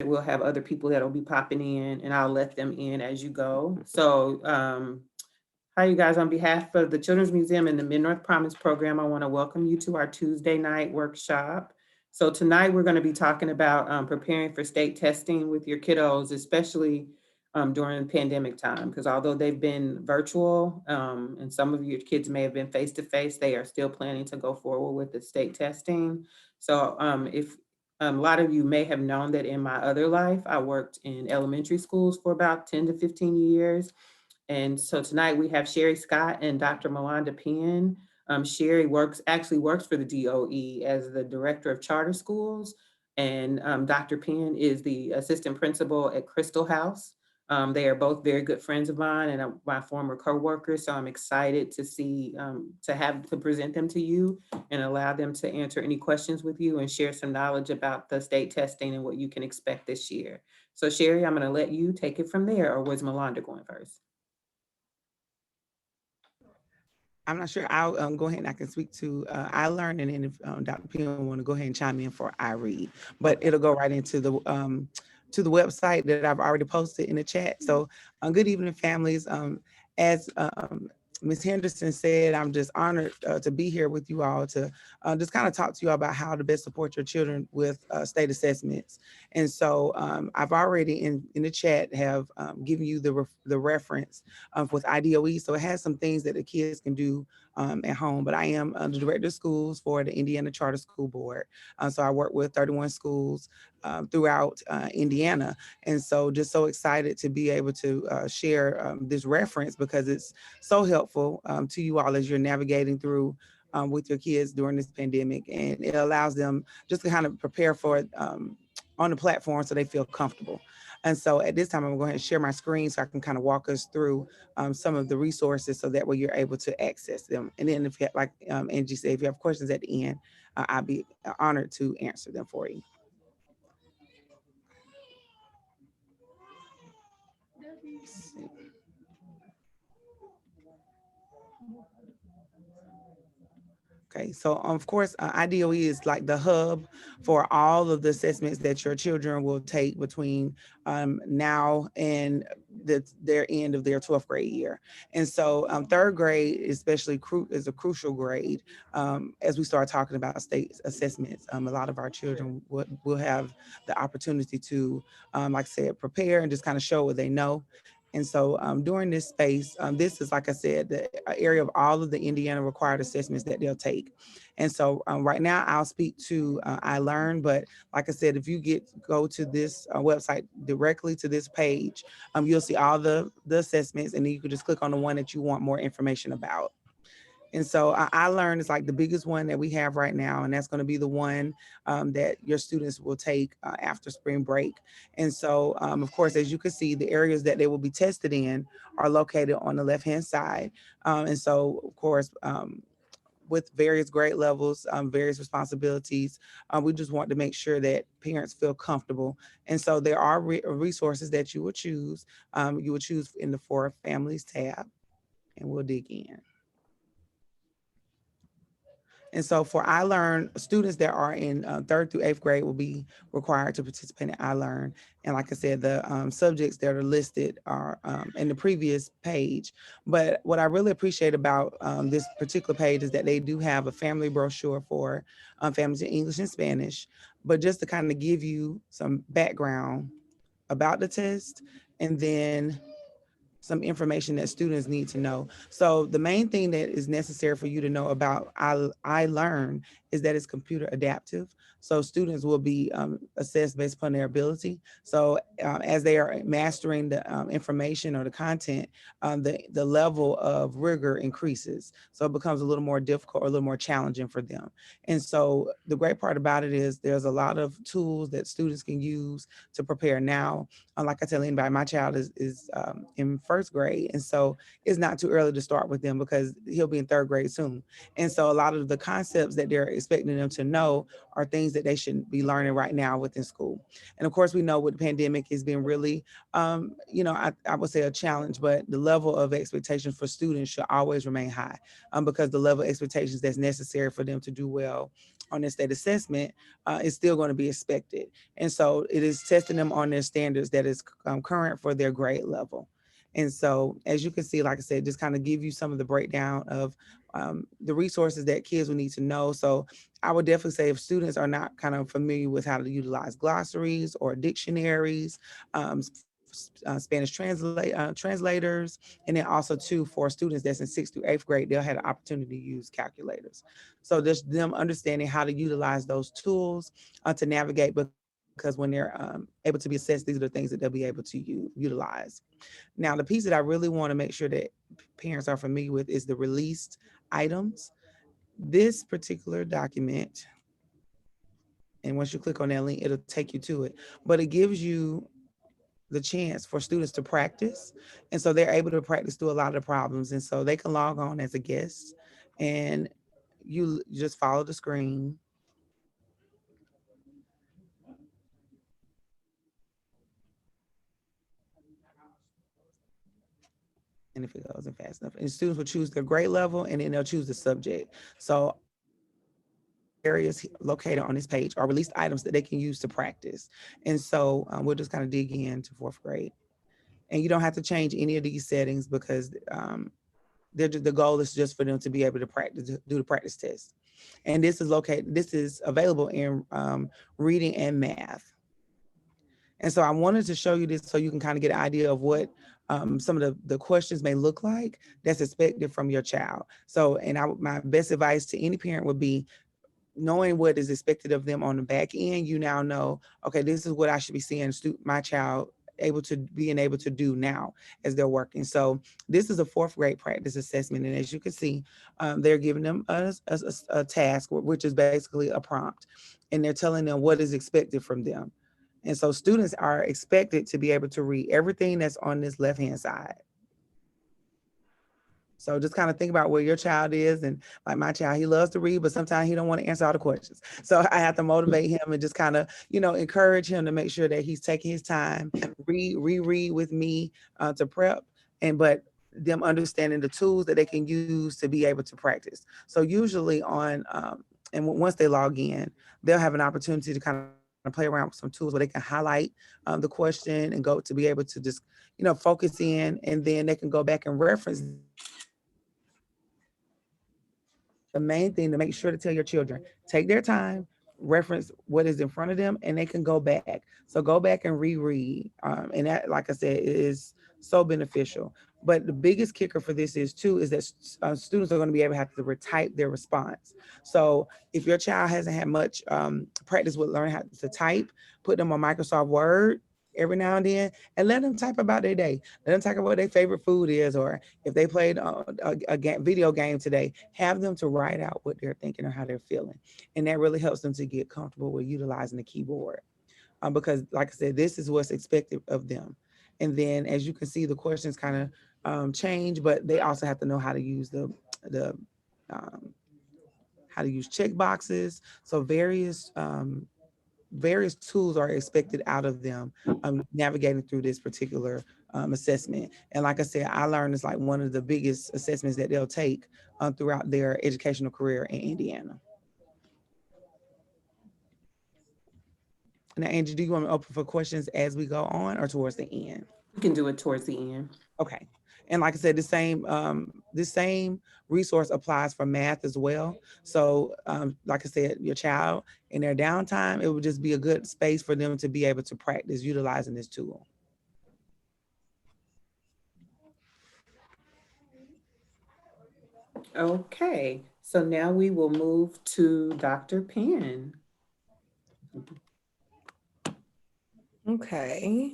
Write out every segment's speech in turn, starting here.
we'll have other people that'll be popping in, and I'll let them in as you go. So, hi, you guys. On behalf of the Children's Museum and the Mid-North Promise Program, I want to welcome you to our Tuesday night workshop. So tonight we're going to be talking about preparing for state testing with your kiddos, especially during the pandemic time, because although they've been virtual and some of your kids may have been face-to-face, they are still planning to go forward with the state testing. So if a lot of you may have known that in my other life, I worked in elementary schools for about 10 to 15 years. And so tonight we have Sherry Scott and Dr. Melanda Penn. Sherry actually works for the DOE as the director of charter schools, and Dr. Penn is the assistant principal at Crystal House. They are both very good friends of mine and my former coworkers. So I'm excited to to present them to you and allow them to answer any questions with you and share some knowledge about the state testing and what you can expect this year. So Sherry, I'm going to let you take it from there, or was Melanda going first? I'm not sure. I'll go ahead and I can speak to I learned, and then if Dr. Pino want to go ahead and chime in for I read, but Okay. it'll go right into the website that I've already posted in the chat. So, good evening, families. As Ms. Henderson said, I'm just honored to be here with you all to just kind of talk to you about how to best support your children with state assessments. And so I've already in the chat have given you the reference with IDOE. So it has some things that the kids can do at home. But I am the director of schools for the Indiana Charter School Board. So I work with 31 schools throughout Indiana. And so just so excited to be able to share this reference because it's so helpful to you all as you're navigating through with your kids during this pandemic. And it allows them just to kind of prepare for it on the platform so they feel comfortable. And so at this time, I'm going to go ahead and share my screen so I can kind of walk us through some of the resources so that way you're able to access them. And then if you have, like Angie said, if you have questions at the end, I'll be honored to answer them for you. Let's see. Okay, so of course, IDOE is like the hub for all of the assessments that your children will take between now and their end of their 12th grade year. And so third grade, especially is a crucial grade as we start talking about state assessments. A lot of our children will have the opportunity to, like I said, prepare and just kind of show what they know. And so during this space, this is, like I said, the area of all of the Indiana required assessments that they'll take. And so right now I'll speak to I Learn, but like I said, if you go to this website directly to this page, you'll see all the assessments, and then you can just click on the one that you want more information about. And so I Learn is like the biggest one that we have right now, and that's going to be the one that your students will take after spring break. And so, of course, as you can see, the areas that they will be tested in are located on the left-hand side. And so, of course, with various grade levels, various responsibilities, we just want to make sure that parents feel comfortable. And so there are resources that you will choose. You will choose in the For Families tab, and we'll dig in. And so for I Learn, students that are in third through eighth grade will be required to participate in I Learn. And like I said, the subjects that are listed are in the previous page. But what I really appreciate about this particular page is that they do have a family brochure for families in English and Spanish. But just to kind of give you some background about the test, and then some information that students need to know. So the main thing that is necessary for you to know about I Learn is that it's computer adaptive. So students will be assessed based upon their ability. So as they are mastering the information or the content, the level of rigor increases. So it becomes a little more difficult or a little more challenging for them. And so the great part about it is there's a lot of tools that students can use to prepare now. Like I tell anybody, my child is in first grade. And so it's not too early to start with them because he'll be in third grade soon. And so a lot of the concepts that they're expecting them to know are things that they should be learning right now within school. And of course, we know with the pandemic has been really, I would say a challenge, but the level of expectations for students should always remain high because the level of expectations that's necessary for them to do well on their state assessment is still going to be expected. And so it is testing them on their standards that is current for their grade level. And so, as you can see, like I said, just kind of give you some of the breakdown of the resources that kids will need to know. So I would definitely say if students are not kind of familiar with how to utilize glossaries or dictionaries, Spanish translators, and then also too for students that's in 6th through 8th grade, they'll have an opportunity to use calculators. So just them understanding how to utilize those tools to navigate, because when they're able to be assessed, these are the things that they'll be able to utilize. Now, the piece that I really want to make sure that parents are familiar with is the released items. This particular document, and once you click on that link, it'll take you to it, but it gives you the chance for students to practice. And so they're able to practice through a lot of the problems. And so they can log on as a guest and you just follow the screen. And if it goes in fast enough, and students will choose their grade level and then they'll choose the subject. So areas located on this page are released items that they can use to practice. And so we'll just kind of dig into 4th grade. And you don't have to change any of these settings because the goal is just for them to be able to practice, do the practice test. And this is available in reading and math. And so I wanted to show you this so you can kind of get an idea of what some of the questions may look like that's expected from your child. So, and my best advice to any parent would be, knowing what is expected of them on the back end, you now know, okay, this is what I should be seeing my child able to do now as they're working. So this is a 4th grade practice assessment. And as you can see, they're giving them a task, which is basically a prompt. And they're telling them what is expected from them. And so students are expected to be able to read everything that's on this left-hand side. So just kind of think about where your child is. And like my child, he loves to read, but sometimes he don't want to answer all the questions. So I have to motivate him and just kind of, encourage him to make sure that he's taking his time, reread with me to prep, but them understanding the tools that they can use to be able to practice. So usually and once they log in, they'll have an opportunity to kind of play around with some tools where they can highlight the question and go to be able to just, focus in, and then they can go back and reference. The main thing to make sure to tell your children, take their time, reference what is in front of them, and they can go back. So go back and reread. And that, like I said, is so beneficial. But the biggest kicker for this is that students are going to be able to have to retype their response. So if your child hasn't had much practice with learning how to type, put them on Microsoft Word every now and then, and let them type about their day. Let them talk about what their favorite food is, or if they played a video game today, have them to write out what they're thinking or how they're feeling. And that really helps them to get comfortable with utilizing the keyboard. Because like I said, this is what's expected of them. And then as you can see, the questions kind of change, but they also have to know how to use how to use check boxes. So various tools are expected out of them navigating through this particular assessment. And like I said, I learned it's like one of the biggest assessments that they'll take throughout their educational career in Indiana. Now, Angie, do you want to open for questions as we go on or towards the end? You can do it towards the end. Okay. And like I said, the same resource applies for math as well. So like I said, your child in their downtime, it would just be a good space for them to be able to practice utilizing this tool. Okay, so now we will move to Dr. Penn. Okay.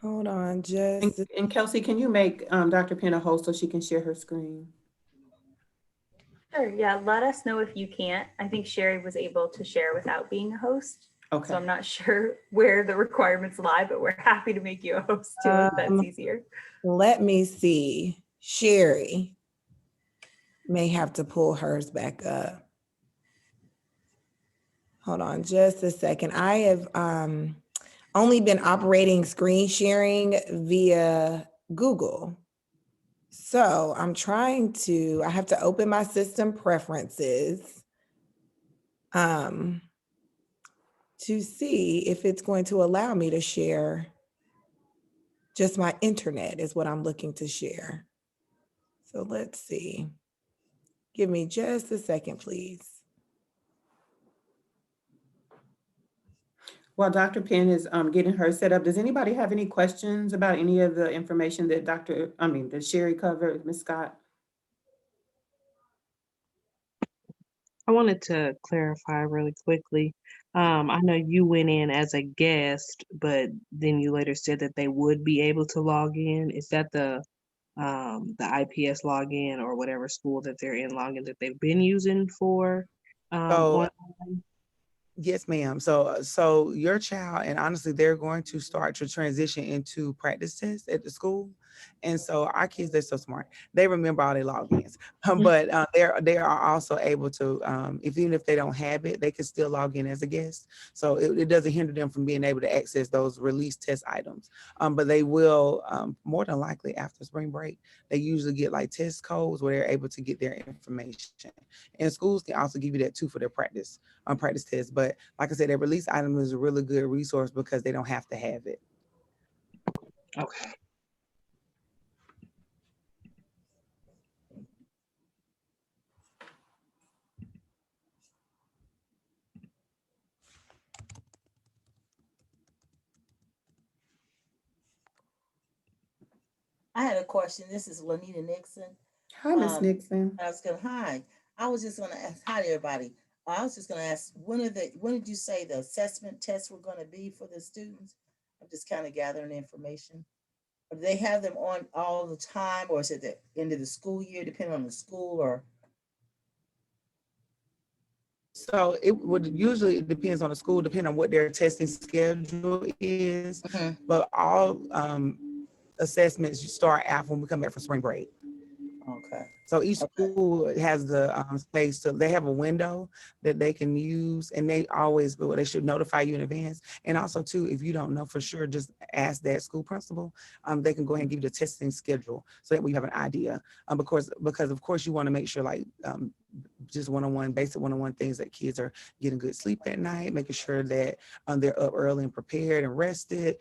Hold on, just. And Kelsey, can you make Dr. Penn a host so she can share her screen? Sure, yeah, let us know if you can't. I think Sherry was able to share without being a host. Okay. So I'm not sure where the requirements lie, but we're happy to make you a host too if that's easier. Let me see. Sherry may have to pull hers back up. Hold on just a second. I have only been operating screen sharing via Google. So I'm I have to open my system preferences. to see if it's going to allow me to share. Just my internet is what I'm looking to share. So let's see. Give me just a second, please. While Dr. Penn is getting her set up, does anybody have any questions about any of the information that that Sherry covered, Ms. Scott? I wanted to clarify really quickly. I know you went in as a guest, but then you later said that they would be able to log in. Is that the IPS login or whatever school that they're in login that they've been using for So online? yes, ma'am. So your child, and honestly, they're going to start to transition into practice tests at the school. And so our kids, they're so smart. They remember all their logins. But they are also able to, even if they don't have it, they can still log in as a guest. So it doesn't hinder them from being able to access those release test items. But they will, more than likely after spring break, they usually get like test codes where they're able to get their information. And schools can also give you that too for their practice tests. But like I said, their release item is a really good resource because they don't have to have it. Okay. I had a question. This is Lanita Nixon. Hi, Ms. Nixon. Hi. I was just gonna ask, hi to everybody. I was just gonna ask, when did you say the assessment tests were gonna be for the students? I'm just kind of gathering information. Do they have them on all the time, or is it the end of the school year, depending on the school, or? So it would usually, it depends on the school, depending on what their testing schedule is. But all assessments you start after when we come back from spring break. Okay. So each school has the space, so they have a window that they can use, and they always, but they should notify you in advance. And also too, if you don't know for sure, just ask that school principal. They can go ahead and give you the testing schedule so that we have an idea. Because of course you want to make sure like just one-on-one, basic one-on-one things that kids are getting good sleep at night, making sure that they're up early and prepared and rested,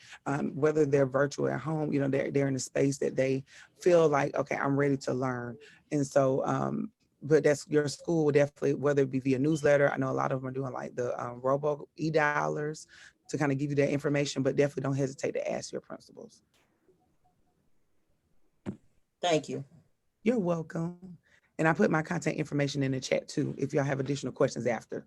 whether they're virtual at home, they're in a space that they feel like, okay, I'm ready to learn. And so, but that's your school will definitely, whether it be via newsletter, I know a lot of them are doing like the robo e-dialers to kind of give you that information, but definitely don't hesitate to ask your principals. Thank you. You're welcome. And I put my contact information in the chat too, if y'all have additional questions after.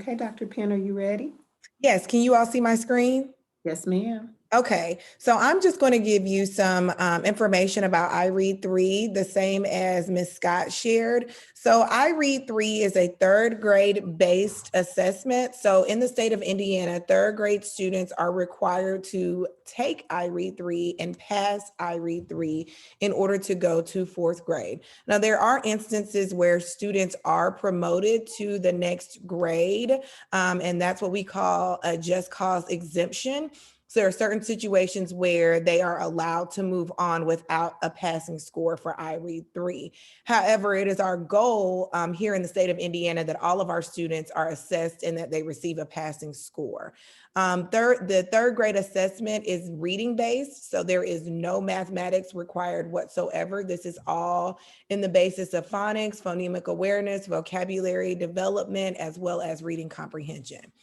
Okay, Dr. Penn, are you ready? Yes, can you all see my screen? Yes, ma'am. Okay, so I'm just going to give you some information about Ire III, the same as Ms. Scott shared. So Ire III is a third grade based assessment. So in the state of Indiana, third grade students are required to take Ire III and pass Ire III in order to go to fourth grade. Now, there are instances where students are promoted to the next grade, and that's what we call a just cause exemption. So there are certain situations where they are allowed to move on without a passing score for Ire III. However, it is our goal here in the state of Indiana that all of our students are assessed and that they receive a passing score. The third grade assessment is reading based, so there is no mathematics required whatsoever. This is all in the basis of phonics, phonemic awareness, vocabulary development, as well as reading comprehension.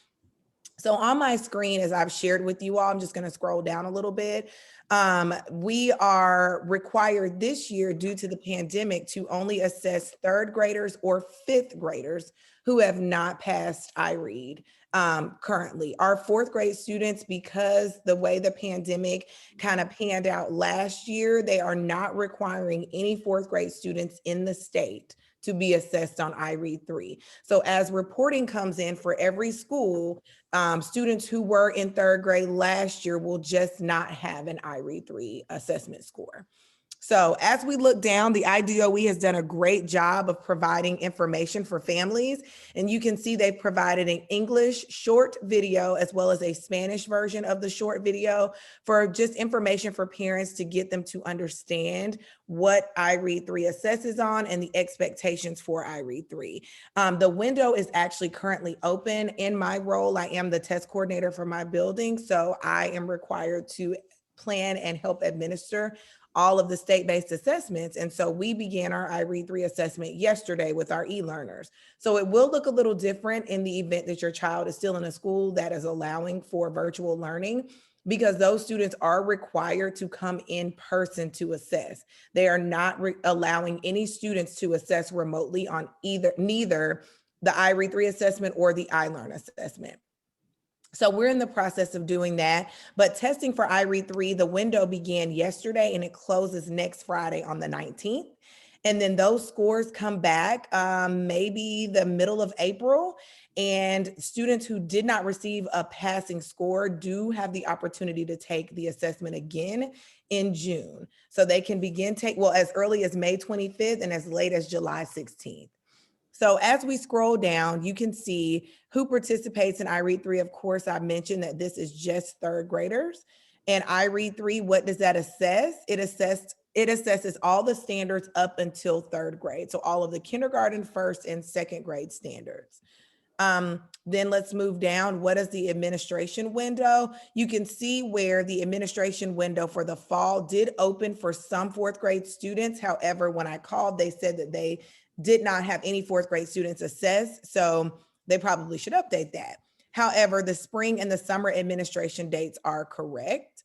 So on my screen, as I've shared with you all, I'm just going to scroll down a little bit. We are required this year due to the pandemic to only assess third graders or fifth graders who have not passed Iread. Currently, our fourth grade students, because the way the pandemic kind of panned out last year, they are not requiring any fourth grade students in the state to be assessed on Ire III. So as reporting comes in for every school, students who were in third grade last year will just not have an Ire III assessment score. So as we look down, the IDOE has done a great job of providing information for families. And you can see they've provided an English short video as well as a Spanish version of the short video for just information for parents to get them to understand what Iread 3 assesses on and the expectations for Iread 3. The window is actually currently open. In my role, I am the test coordinator for my building, so I am required to plan and help administer all of the state-based assessments. And so we began our Iread 3 assessment yesterday with our e-learners. So it will look a little different in the event that your child is still in a school that is allowing for virtual learning, because those students are required to come in person to assess. They are not allowing any students to assess remotely on neither the Iread 3 assessment or the iLearn assessment. So we're in the process of doing that, but testing for Iread 3, the window began yesterday and it closes next Friday on the 19th. And then those scores come back maybe the middle of April, and students who did not receive a passing score do have the opportunity to take the assessment again in June. So they can begin as early as May 25th and as late as July 16th. So as we scroll down, you can see who participates in Iread 3. Of course, I mentioned that this is just third graders. And Iread 3, what does that assess? It assesses all the standards up until third grade. So all of the kindergarten, first, and second grade standards. Then let's move down. What is the administration window? You can see where the administration window for the fall did open for some fourth grade students. However, when I called, they said that they did not have any fourth grade students assessed, so they probably should update that. However, the spring and the summer administration dates are correct.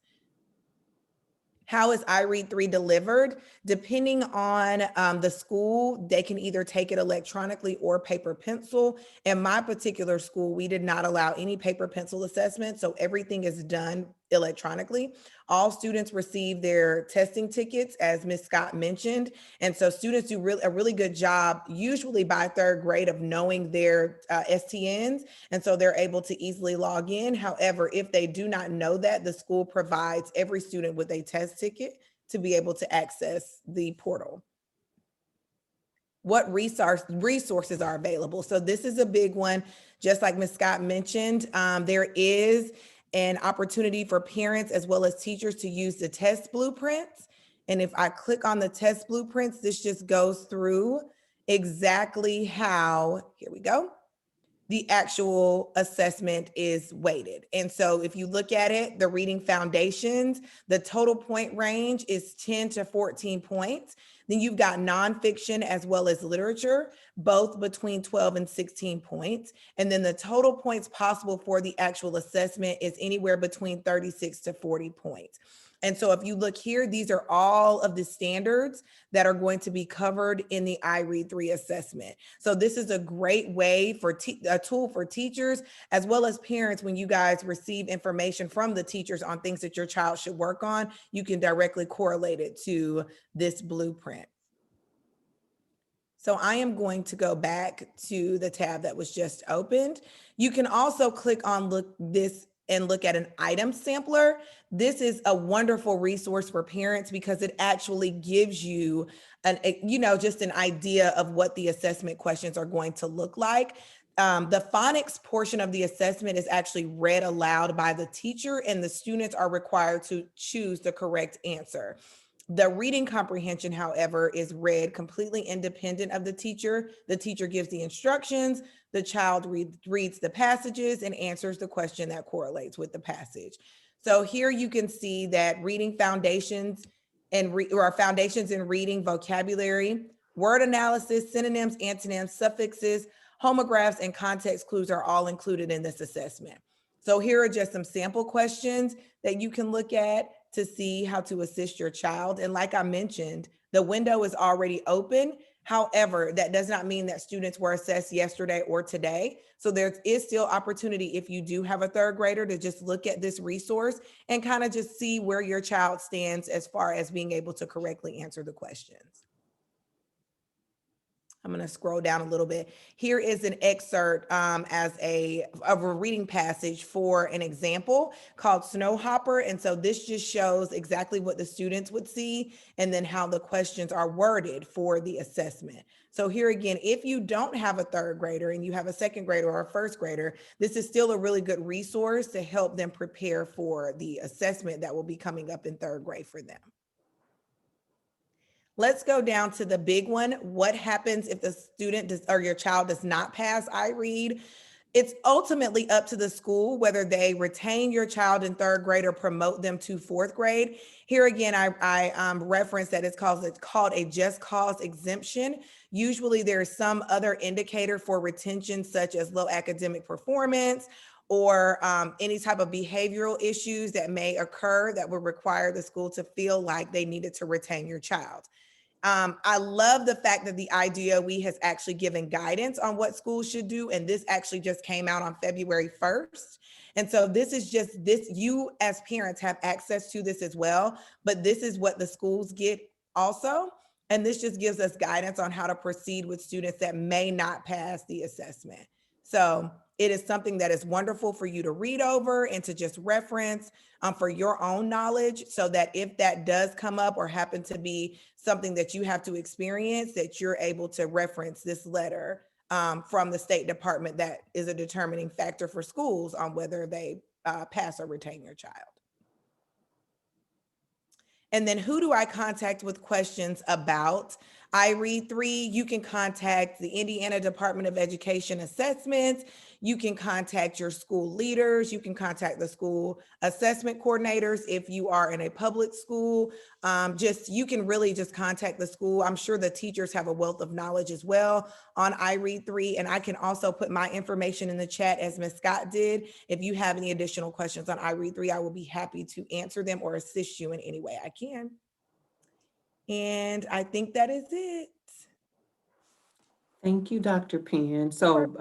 How is Iread 3 delivered? Depending on the school, they can either take it electronically or paper pencil. In my particular school, we did not allow any paper pencil assessment, so everything is done electronically. All students receive their testing tickets, as Ms. Scott mentioned, and so students do a really good job, usually by third grade, of knowing their STNs, and so they're able to easily log in. However, if they do not know that, the school provides every student with a test ticket to be able to access the portal. What resources are available? So this is a big one. Just like Ms. Scott mentioned, there is an opportunity for parents as well as teachers to use the test blueprints. And if I click on the test blueprints, this just goes through exactly how, here we go, the actual assessment is weighted. And so if you look at it, the reading foundations, the total point range is 10 to 14 points. Then you've got nonfiction as well as literature, both between 12 and 16 points. And then the total points possible for the actual assessment is anywhere between 36 to 40 points. And so if you look here, these are all of the standards that are going to be covered in the Iread 3 assessment. So this is a great way for a tool for teachers as well as parents. When you guys receive information from the teachers on things that your child should work on, you can directly correlate it to this blueprint. So I am going to go back to the tab that was just opened. You can also click on look at an item sampler. This is a wonderful resource for parents because it actually gives you just an idea of what the assessment questions are going to look like. The phonics portion of the assessment is actually read aloud by the teacher, and the students are required to choose the correct answer. The reading comprehension, however, is read completely independent of the teacher. The teacher gives the instructions, the child reads the passages and answers the question that correlates with the passage. So here you can see that reading foundations or foundations in reading, vocabulary, word analysis, synonyms, antonyms, suffixes, homographs, and context clues are all included in this assessment. So here are just some sample questions that you can look at to see how to assist your child. And like I mentioned, the window is already open. However, that does not mean that students were assessed yesterday or today. So there is still opportunity if you do have a third grader to just look at this resource and kind of just see where your child stands as far as being able to correctly answer the questions. I'm going to scroll down a little bit. Here is an excerpt of a reading passage for an example called Snowhopper. And so this just shows exactly what the students would see and then how the questions are worded for the assessment. So here again, if you don't have a third grader and you have a second grader or a first grader, this is still a really good resource to help them prepare for the assessment that will be coming up in third grade for them. Let's go down to the big one. What happens if the student does, or your child does not pass Iread? It's ultimately up to the school whether they retain your child in third grade or promote them to fourth grade. Here again, I reference that it's called a just cause exemption. Usually there is some other indicator for retention, such as low academic performance or any type of behavioral issues that may occur that would require the school to feel like they needed to retain your child. I love the fact that the IDOE has actually given guidance on what schools should do. And this actually just came out on February 1st. And so this is just this, you as parents have access to this as well, but this is what the schools get also. And this just gives us guidance on how to proceed with students that may not pass the assessment. So it is something that is wonderful for you to read over and to just reference for your own knowledge, so that if that does come up or happen to be something that you have to experience, that you're able to reference this letter from the State Department that is a determining factor for schools on whether they pass or retain your child. And then who do I contact with questions about Ire III? You can contact the Indiana Department of Education Assessments. You can contact your school leaders. You can contact the school assessment coordinators if you are in a public school. You can really just contact the school. I'm sure the teachers have a wealth of knowledge as well on Ire III. And I can also put my information in the chat as Ms. Scott did. If you have any additional questions on Ire III, I will be happy to answer them or assist you in any way I can. And I think that is it. Thank you, Dr. Penn. So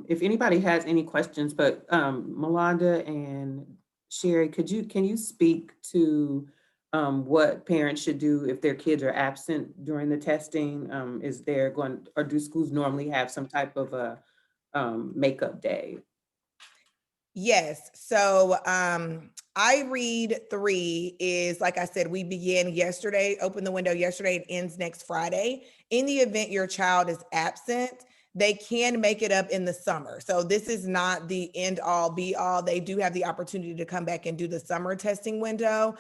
if anybody has any questions, but Melanda and Sherry, can you speak to what parents should do if their kids are absent during the testing? Or do schools normally have some type of a makeup day? Yes. So Ire III is, like I said, we began yesterday, opened the window yesterday, it ends next Friday. In the event your child is absent, they can make it up in the summer. So this is not the end all be all. They do have the opportunity to come back and do the summer testing window.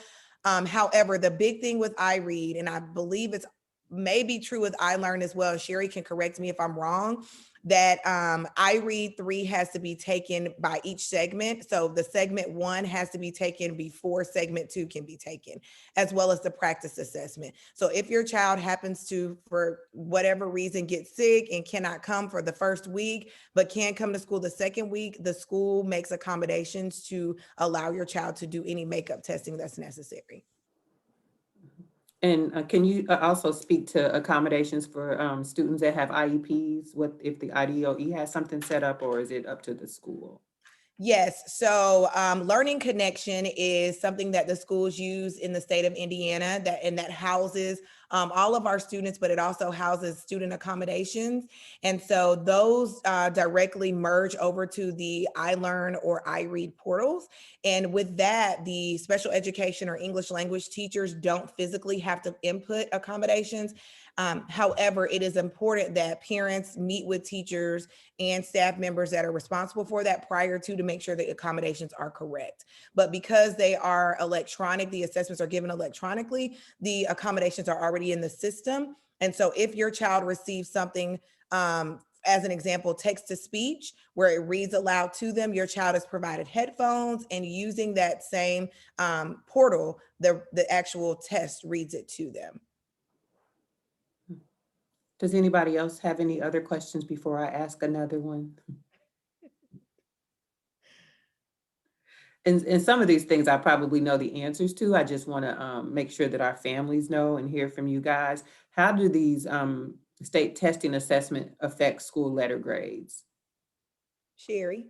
However, the big thing with Iread, and I believe it's maybe true with iLearn as well, Sherry can correct me if I'm wrong, that Ire III has to be taken by each segment. So the segment 1 has to be taken before segment 2 can be taken, as well as the practice assessment. So if your child happens to, for whatever reason, get sick and cannot come for the first week, but can come to school the second week, the school makes accommodations to allow your child to do any makeup testing that's necessary. And can you also speak to accommodations for students that have IEPs? What if the IDOE has something set up, or is it up to the school? Yes, so Learning Connection is something that the schools use in the state of Indiana that houses all of our students, but it also houses student accommodations. And so those directly merge over to the iLearn or iRead portals. And with that, the special education or English language teachers don't physically have to input accommodations. However, it is important that parents meet with teachers and staff members that are responsible for that prior to make sure the accommodations are correct. But because they are electronic, the assessments are given electronically, the accommodations are already in the system. And so if your child receives something, as an example, text to speech, where it reads aloud to them, your child is provided headphones, and using that same portal, the actual test reads it to them. Does anybody else have any other questions before I ask another one? And some of these things I probably know the answers to. I just want to make sure that our families know and hear from you guys. How do these state testing assessment affect school letter grades? Sherry.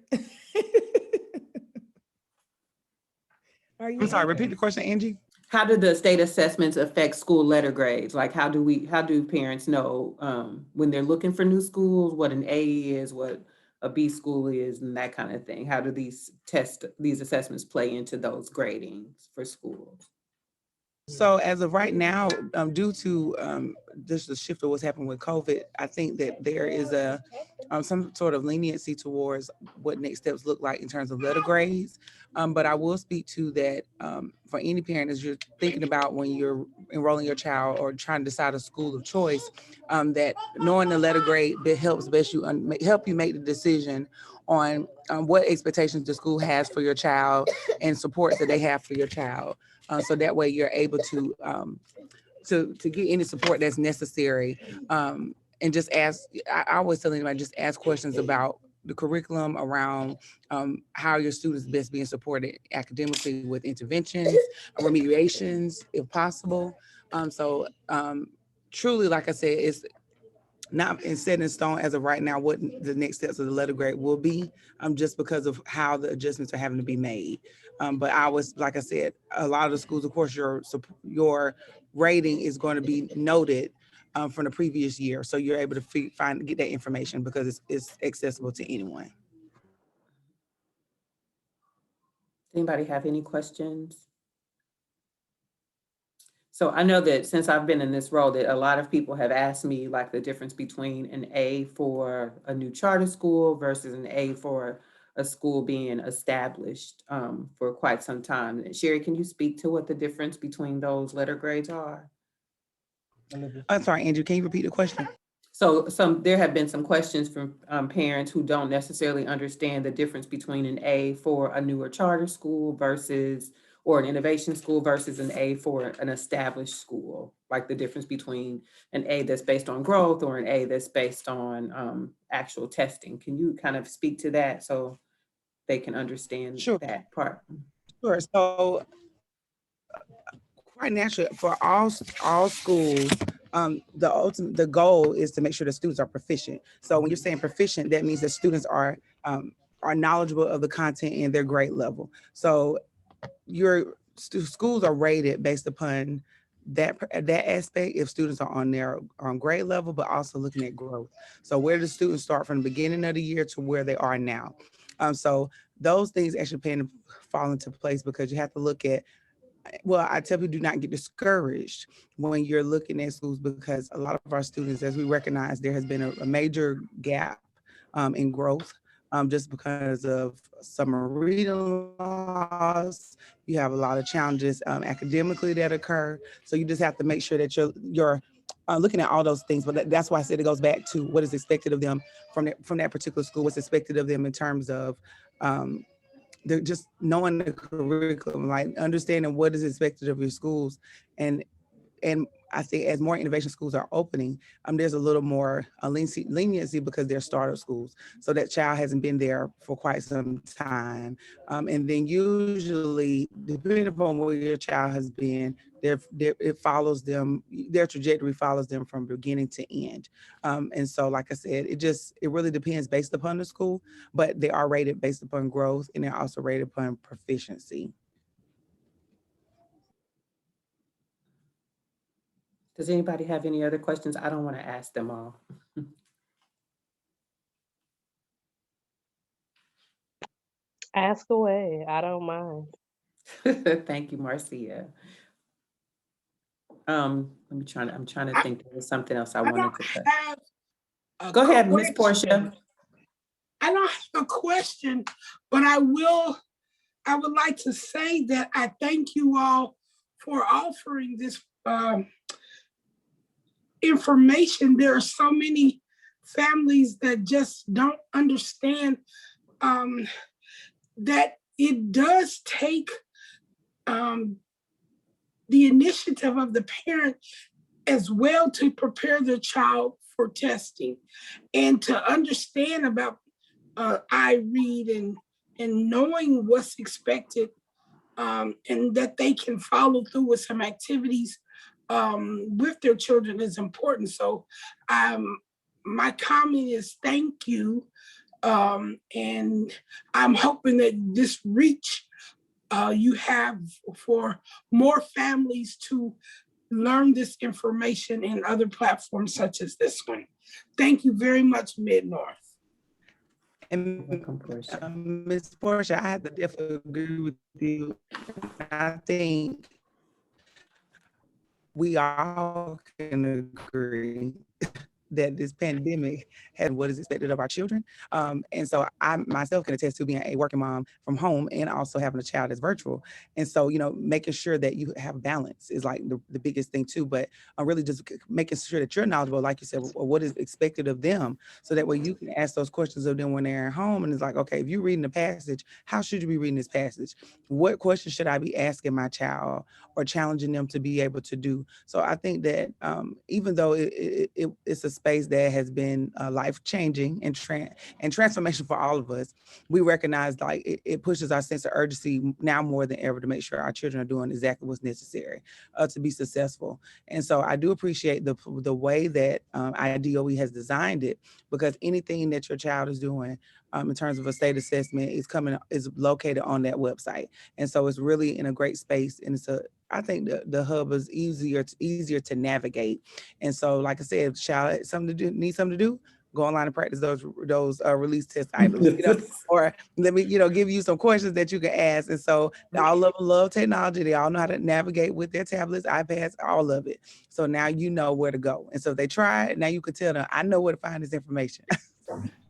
Are you I'm sorry, there? repeat the question, Angie. How do the state assessments affect school letter grades? Like, how do parents know when they're looking for new schools, what an A is, what a B school is, and that kind of thing? How do these assessments play into those gradings for schools? So as of right now, due to just the shift of what's happened with COVID, I think that there is a some sort of leniency towards what next steps look like in terms of letter grades. But I will speak to that for any parent as you're thinking about when you're enrolling your child or trying to decide a school of choice, that knowing the letter grade helps best you help you make the decision on what expectations the school has for your child and supports that they have for your child. So that way you're able to get any support that's necessary. And just ask, I always tell anybody, just ask questions about the curriculum around how your students best being supported academically with interventions, remediations, if possible. Truly, like I said, it's not set in stone as of right now what the next steps of the letter grade will be, just because of how the adjustments are having to be made. But I was, like I said, a lot of the schools, of course, your rating is going to be noted from the previous year, so you're able to get that information because it's accessible to anyone. Anybody have any questions? So I know that since I've been in this role, that a lot of people have asked me like the difference between an A for a new charter school versus an A for a school being established for quite some time. And Sherry, can you speak to what the difference between those letter grades are? I'm sorry, Andrew, can you repeat the question? So there have been some questions from parents who don't necessarily understand the difference between an A for a newer charter school versus, or an innovation school versus an A for an established school, like the difference between an A that's based on growth or an A that's based on actual testing. Can you kind of speak to that so they can understand Sure. that part? Sure. So quite naturally, for all schools, the goal is to make sure the students are proficient. So when you're saying proficient, that means that students are knowledgeable of the content and their grade level. So your schools are rated based upon that aspect, if students are on grade level, but also looking at growth. So where do students start from the beginning of the year to where they are now? So those things actually fall into place because you have to look at, well, I tell people do not get discouraged when you're looking at schools, because a lot of our students, as we recognize, there has been a major gap in growth just because of summer reading loss. You have a lot of challenges academically that occur. So you just have to make sure that you're looking at all those things. But that's why I said it goes back to what is expected of them from that particular school, what's expected of them in terms of they're just knowing the curriculum, like understanding what is expected of your schools. And I think as more innovation schools are opening, there's a little more leniency because they're startup schools. So that child hasn't been there for quite some time. And then usually, depending upon where your child has been, it follows them, their trajectory follows them from beginning to end. And so, like I said, it really depends based upon the school, but they are rated based upon growth and they're also rated upon proficiency. Does anybody have any other questions? I don't want to ask them all. Ask away. I don't mind. Thank you, Marcia. I'm trying to think. There was something else I wanted to say. Go ahead, Miss Portia. I don't have a question, but I would like to say that I thank you all for offering this information. There are so many families that just don't understand that it does take the initiative of the parent as well to prepare their child for testing and to understand about Iread and knowing what's expected and that they can follow through with some activities with their children is important. So my comment is thank you. And I'm hoping that this reach you have for more families to learn this information in other platforms such as this one. Thank you very much, Mid-North. And Welcome, Portia. Ms. Portia, I have to definitely agree with you. I think we all can agree that this pandemic had what is expected of our children. And so I myself can attest to being a working mom from home and also having a child that's virtual. And so, you know, making sure that you have balance is like the biggest thing too, but really just making sure that you're knowledgeable, like you said, what is expected of them. So that way you can ask those questions of them when they're at home. And it's like, okay, if you're reading the passage, how should you be reading this passage? What questions should I be asking my child or challenging them to be able to do? So I think that even though it's a space that has been life-changing and transformation for all of us, we recognize like it pushes our sense of urgency now more than ever to make sure our children are doing exactly what's necessary to be successful. And so I do appreciate the way that IDOE has designed it, because anything that your child is doing in terms of a state assessment is located on that website. And so it's really in a great space, and I think the hub is easier to navigate. And so, like I said, if child needs something to do, go online and practice those release test items, you know, or let me, you know, give you some questions that you can ask. And so all of them love technology. They all know how to navigate with their tablets, iPads, all of it. So now you know where to go. And so if they try it, now you can tell them, I know where to find this information.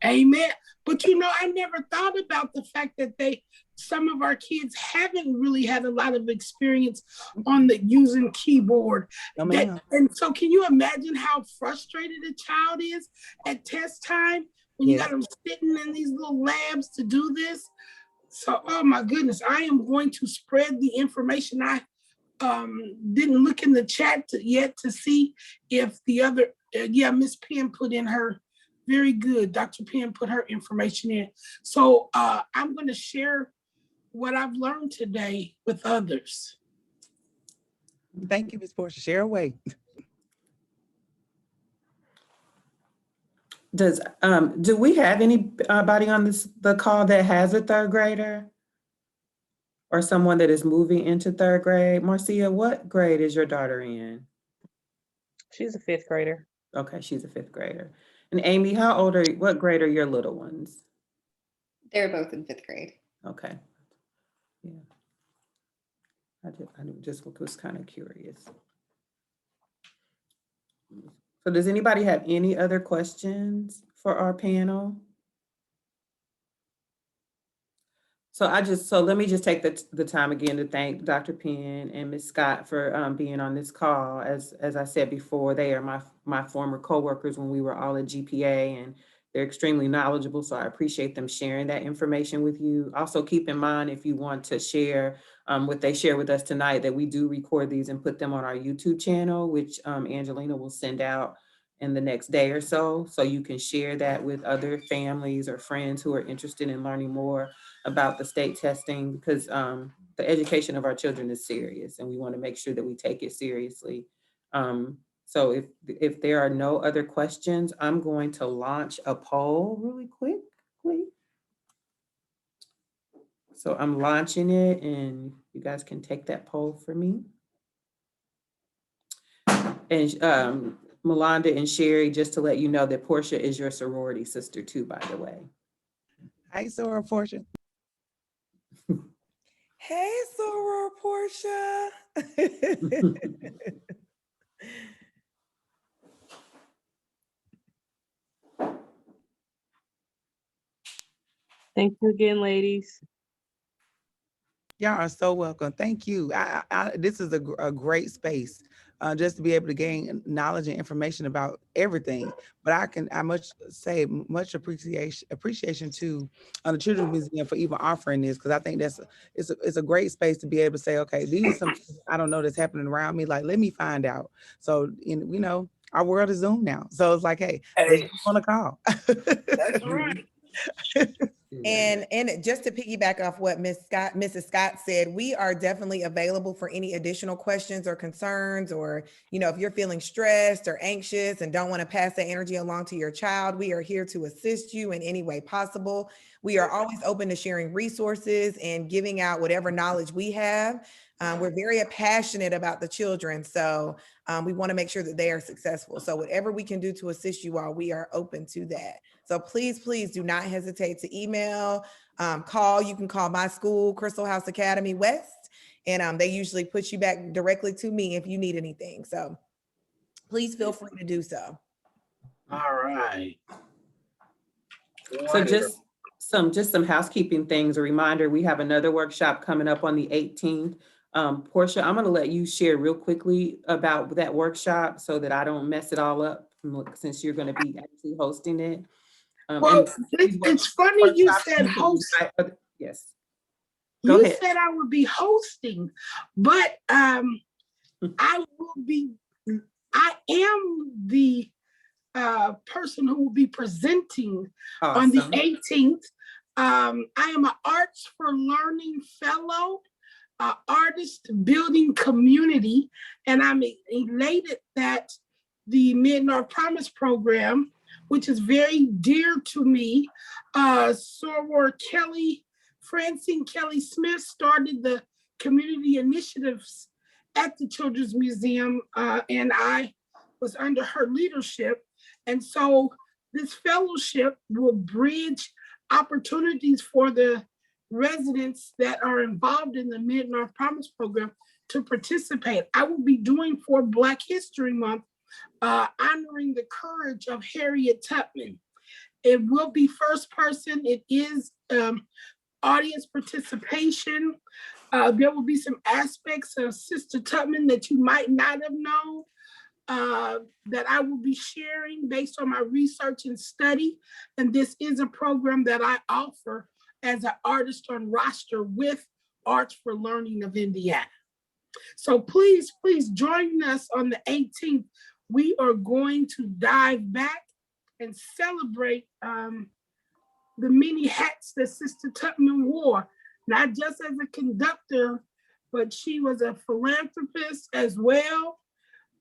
Amen. But you know, I never thought about the fact that some of our kids haven't really had a lot of experience on the using keyboard. No, And so can you imagine how frustrated a child is at test time when you got them sitting in these little labs to do this? So, oh my goodness, I am going to spread the information. I didn't look in the chat yet to see if the other, Miss Penn put in her, very good. Dr. Penn put her information in. So I'm going to share what I've learned today with others. Thank you, Ms. Portia. Share away. Do we have anybody on the call that has a third grader? Or someone that is moving into third grade? Marcia, what grade is your daughter in? She's a fifth grader. Okay, she's a fifth grader. And Amy, what grade are your little ones? They're both in fifth grade. Okay. Yeah. I just was kind of curious. So does anybody have any other questions for our panel? So let me just take the time again to thank Dr. Penn and Ms. Scott for being on this call. As I said before, they are my former coworkers when we were all at GPA, and they're extremely knowledgeable. So I appreciate them sharing that information with you. Also keep in mind, if you want to share what they share with us tonight, that we do record these and put them on our YouTube channel, which Angelina will send out in the next day or so. So you can share that with other families or friends who are interested in learning more about the state testing, because the education of our children is serious and we want to make sure that we take it seriously. So if there are no other questions, I'm going to launch a poll really quickly. So I'm launching it and you guys can take that poll for me. And Melanda and Sherry, just to let you know that Portia is your sorority sister too, by the way. Hi, Soror Portia. Hey, Soror Portia. Thank you again, ladies. Y'all are so welcome. Thank you. This is a great space just to be able to gain knowledge and information about everything. But I must say much appreciation to the Children's Museum for even offering this, because I think it's a great space to be able to say, okay, these are some things I don't know that's happening around me. Like, let me find out. So, you know, our world is Zoom now. So it's like, hey, let's jump on a call. That's right. And just to piggyback off what Mrs. Scott said, we are definitely available for any additional questions or concerns, or, if you're feeling stressed or anxious and don't want to pass that energy along to your child, we are here to assist you in any way possible. We are always open to sharing resources and giving out whatever knowledge we have. We're very passionate about the children, so we want to make sure that they are successful. So whatever we can do to assist you all, we are open to that. So please, please do not hesitate to email, call. You can call my school, Crystal House Academy West, and they usually put you back directly to me if you need anything. So please feel free to do so. All right. So just some housekeeping things. A reminder, we have another workshop coming up on the 18th. Portia, I'm going to let you share real quickly about that workshop so that I don't mess it all up, since you're going to be actually hosting it. Well, it's funny you said host. Yes. You said I would be hosting, but I am the person who will be presenting on the 18th. I am an Arts for Learning Fellow, artist building community, and I'm elated that the Mid-North Promise program, which is very dear to me, Soror Francine Kelly Smith started the community initiatives at the Children's Museum, and I was under her leadership. And so this fellowship will bridge opportunities for the residents that are involved in the Mid-North Promise program to participate. I will be doing for Black History Month, honoring the courage of Harriet Tubman. It will be first person. It is audience participation. There will be some aspects of Sister Tubman that you might not have known, that I will be sharing based on my research and study. And this is a program that I offer as an artist on roster with Arts for Learning of Indiana. So please, please join us on the 18th. We are going to dive back and celebrate the many hats that Sister Tubman wore, not just as a conductor, but she was a philanthropist as well.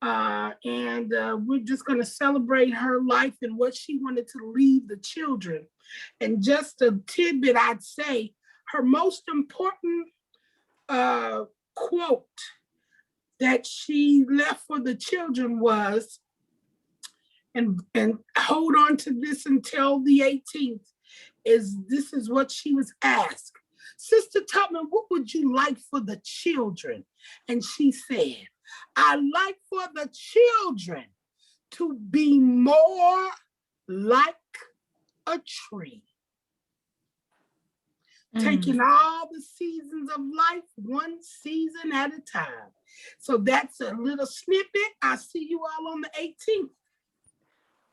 And we're just going to celebrate her life and what she wanted to leave the children. And just a tidbit, I'd say her most important quote that she left for the children was, and hold on to this until the 18th, this is what she was asked. Sister Tubman, what would you like for the children? And she said, I like for the children to be more like a tree. Taking all the seasons of life, one season at a time. So that's a little snippet. I'll see you all on the 18th.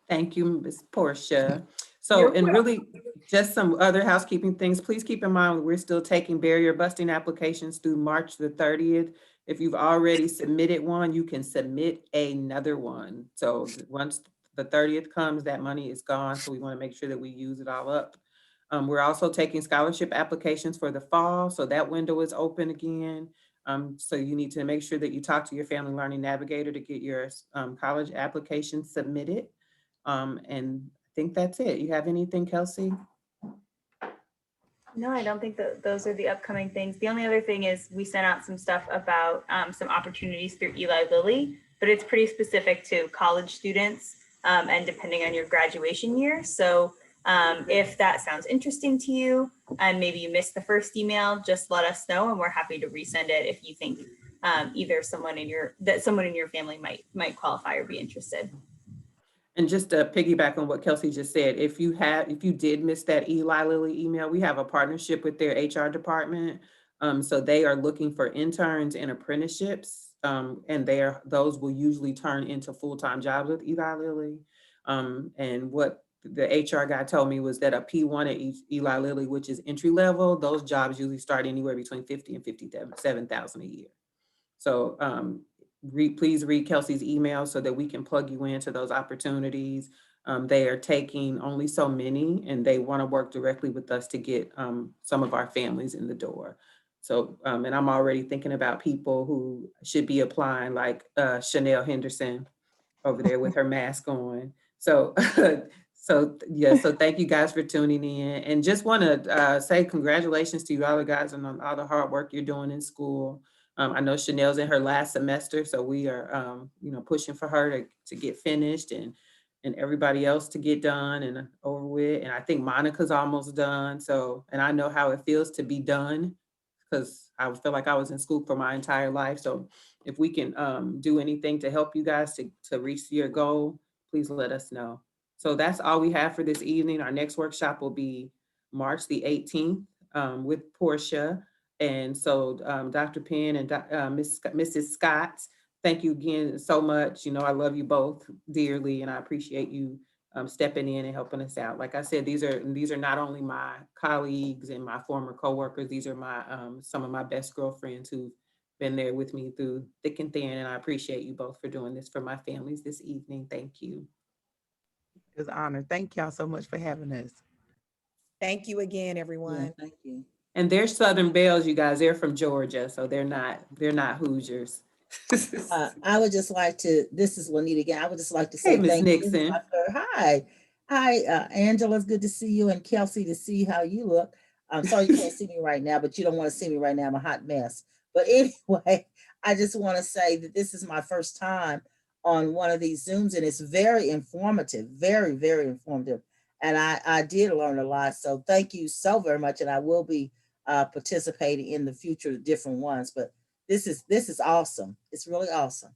Thank you, Ms. Portia. So, and really just some other housekeeping things. Please keep in mind, we're still taking barrier busting applications through March the 30th. If you've already submitted one, you can submit another one. So once the 30th comes, that money is gone. So we want to make sure that we use it all up. We're also taking scholarship applications for the fall. So that window is open again. So you need to make sure that you talk to your Family Learning Navigator to get your college application submitted. And I think that's it. You have anything, Kelsey? No, I don't think that those are the upcoming things. The only other thing is we sent out some stuff about some opportunities through Eli Lilly, but it's pretty specific to college students and depending on your graduation year. So if that sounds interesting to you and maybe you missed the first email, just let us know and we're happy to resend it if you think either someone in your family might qualify or be interested. And just to piggyback on what Kelsey just said, if you did miss that Eli Lilly email, we have a partnership with their HR department. So they are looking for interns and apprenticeships, and those will usually turn into full-time jobs with Eli Lilly. And what the HR guy told me was that a P1 at Eli Lilly, which is entry level, those jobs usually start anywhere between $50,000 and $57,000 a year. So please read Kelsey's email so that we can plug you into those opportunities. They are taking only so many, and they want to work directly with us to get some of our families in the door. So, and I'm already thinking about people who should be applying, like Chanel Henderson over there with her mask on. So, so thank you guys for tuning in, and just want to say congratulations to you all the guys on all the hard work you're doing in school. I know Chanel's in her last semester, so we are, pushing for her to get finished, and everybody else to get done and over with. And I think Monica's almost done. So, and I know how it feels to be done, because I feel like I was in school for my entire life. So if we can do anything to help you guys to reach your goal, please let us know. So that's all we have for this evening. Our next workshop will be March the 18th with Portia. And so Dr. Penn and Mrs. Scott, thank you again so much. I love you both dearly, and I appreciate you stepping in and helping us out. Like I said, these are not only my colleagues and my former coworkers, these are my some of my best girlfriends who've been there with me through thick and thin, and I appreciate you both for doing this for my families this evening. Thank you. It's an honor. Thank y'all so much for having us. Thank you again, Yeah, everyone. thank you. And they're Southern Belles, you guys. They're from Georgia, so they're not Hoosiers. I would just like to, this is Juanita again. I would just like to Hey, say Ms. thank you. Nixon. Hi. Hi, Angela, it's good to see you, and Kelsey, to see how you look. I'm sorry you can't see me right now, but you don't want to see me right now. I'm a hot mess. But anyway, I just want to say that this is my first time on one of these Zooms, and it's very informative, very, very informative. And I did learn a lot. So thank you so very much. And I will be participating in the future different ones. But this is awesome. It's really awesome.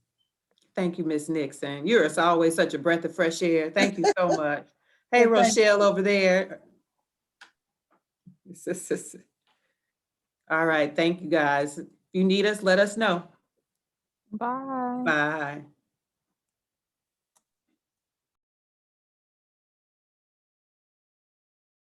Thank you, Ms. Nixon. You're always such a breath of fresh air. Thank you so much. Hey, Well, thank Rochelle over there. All right, thank you guys. If you need us, let us know. Bye. Bye.